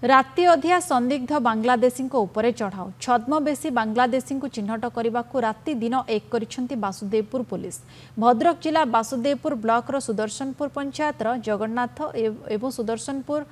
राति अधिया संदिग्ध बांग्लादेशी उपरे चढ़ाऊ छद्मवेशी बांग्लादेशी चिन्हट करने को राति दिन एक करिसेंती वासुदेवपुर पुलिस। भद्रक जिला वासुदेवपुर ब्लॉक सुदर्शनपुर पंचायत जगन्नाथ एवं सुदर्शनपुर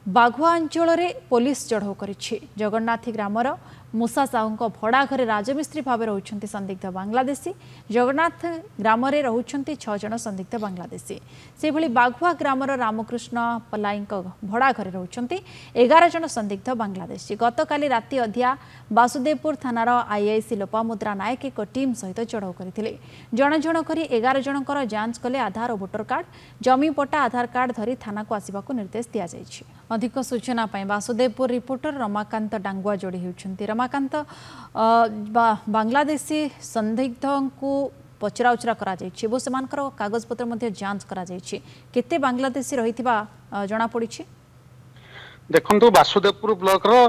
बाघुआ अंचल में पुलिस चढ़ाऊ करिछि। जगन्नाथी ग्रामर मूसा साहू भड़ा घरे राजमिस्त्री भाव रोचंती संदिग्ध बांग्लादेशी। जगन्नाथ ग्राम में रोचंती 6 जन संदिग्ध बांग्लादेशी। से भली बाघुआ ग्रामर रामकृष्ण पलाई भड़ा घरे रोचंती 11 जन संदिग्ध बांग्लादेशी। गतकाली राति अधिया वासुदेवपुर थानार आईआईसी लोपामुद्रा नायक एक टीम सहित चढ़ाऊ करथिले। जण जण करी 11 जनकर जांच कले आधार और वोटर कार्ड जमी पट्टा आधार कार्ड धरी थाना को आसिबाकू निर्देश दिया जायछि। अधिक सूचना पाई वासुदेवपुर रिपोर्टर रमाकांत डांगुआ जोड़ी होउछंती। रमाकांत, बांग्लादेशी संदिग्ध को पचराउचरा करा जायछि बो सेमानकर कागज पत्र मध्ये जांच करा जायछि। केते बांग्लादेशी रहिथिबा जणा पड़िछि? देखंतु वासुदेवपुर ब्लॉक रो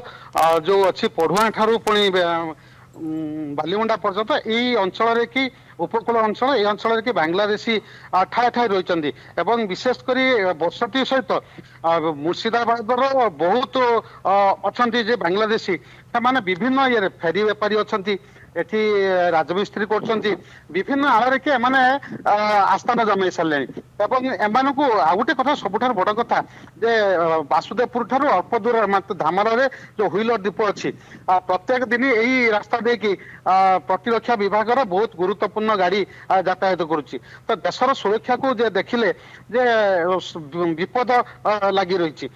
जो अछि पढ़ुआ ठारू पुणी बालीमुंडा पर्यंत यही अंचल कि उपकूल अंचल ये अंचल कि बांग्लादेशी ठाए ठाए रही एवं विशेषकर बसती सहित मुर्शिदाबाद बहुत अच्छा बांग्लादेशी से विभिन्न ये फेरी बेपारी अच्छा एठी राजमिस्त्री करछंती विभिन्न आଳରେ कि एमाने आस्थान जमाई सारे एम को आ गोटे कथा सबुठ बड़ कथा जे वासुदेवपुर ठारू अल्प दूर धामर जो व्हीलर दीप अच्छी प्रत्येक दिन यही रास्ता देखी प्रतिरक्षा विभाग बहुत गुरुत्वपूर्ण गाड़ी यातायात करुच्ची। तो देशर सुरक्षा को देखिले जे विपद लगी रही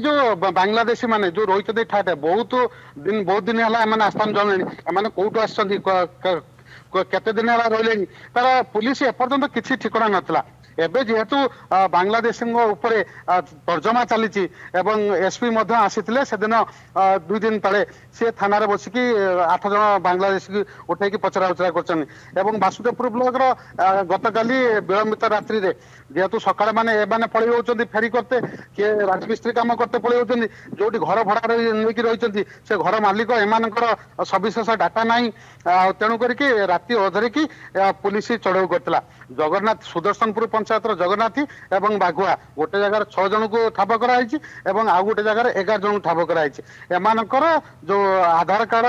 जो बांग्लादेशी माने जो रही ठाटे बहुत दिन है आस्थान जमाने कौटू आते दिन रही तार पुलिस एपर्यंत किसी ठिकना नाला। एबे जेहेतु बांग्लादेशी उपरे तर्जमा चली एसपी आसीथिले से दिन 2 दिन तले सी थाना बसिकी 8 जन बांग्लादेशी की उठे पचरा उचरा कर वासुदेवपुर ब्लॉक गतकाली विलंबित रात्रि जेहेतु सकाଳେ माने एबाने पळी होउचंदी फेरी करते किए राजमिस्त्री काम करते पळी होउचंदी जोटी घर भड़ा नेकी रहिचंदी से घर मालिक एमानकर सविशेष डाटा नाही तेणु करके राति अधरे की पुलिस चढ़ाऊ करथिला। जगन्नाथ सुदर्शनपुर पंचायत जगन्नाथी एवं बाघुआ गोटे जगार 6 जन को ठाब कराई एवं आउ गोटे जगार 11 जन ठाब कराई एमानकर जो आधार कार्ड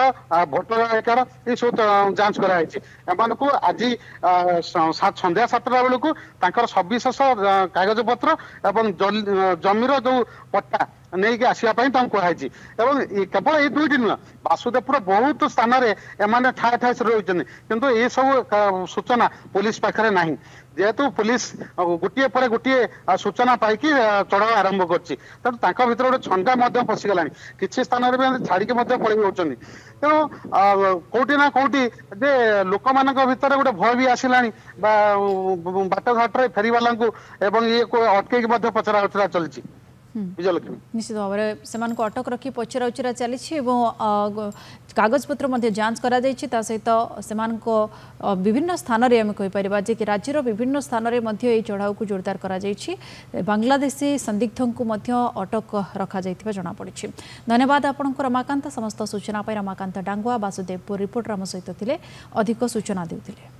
भोटर कार्ड ये सब जांच कराई एमान को आज संध्या 7टा बेलू तांकर सविशेष कागज पत्र एवं जमीर जो पट्टा नहीं आसवाई कहुई केवल ये 2 दिन वासुदेवपुर बहुत स्थान एमाने ठाए ठाए रही किंतु ये सब सूचना पुलिस पाखे ना जेहेतु पुलिस गोटे पर गोटे सूचना पाई चढ़ाऊ आरंभ कर भर गोटे छंडा पशिगला किसी स्थान छाड़िक पड़े होती तेणु कौटी ना कौटी जे लोक मान भर गोटे भय भी आसला बाट घाटे फेरीवाला ये अटकई पचरा उचरा चलती निश्चित भाव में अटक रखी पचरा उचरा चली कागज पत्र जांच करा सहित विभिन्न स्थान में कहीपर कि राज्यर विभिन्न स्थान में चढ़ाऊ को जोरदार करा बांग्लादेशी संदिग्ध को अटक रखा जनापड़ी। धन्यवाद आपण रमाकांत। समस्त सूचना रमाकांत डांगुआ वासुदेवपुर रिपोर्टर आम सहित अधिक सूचना देते।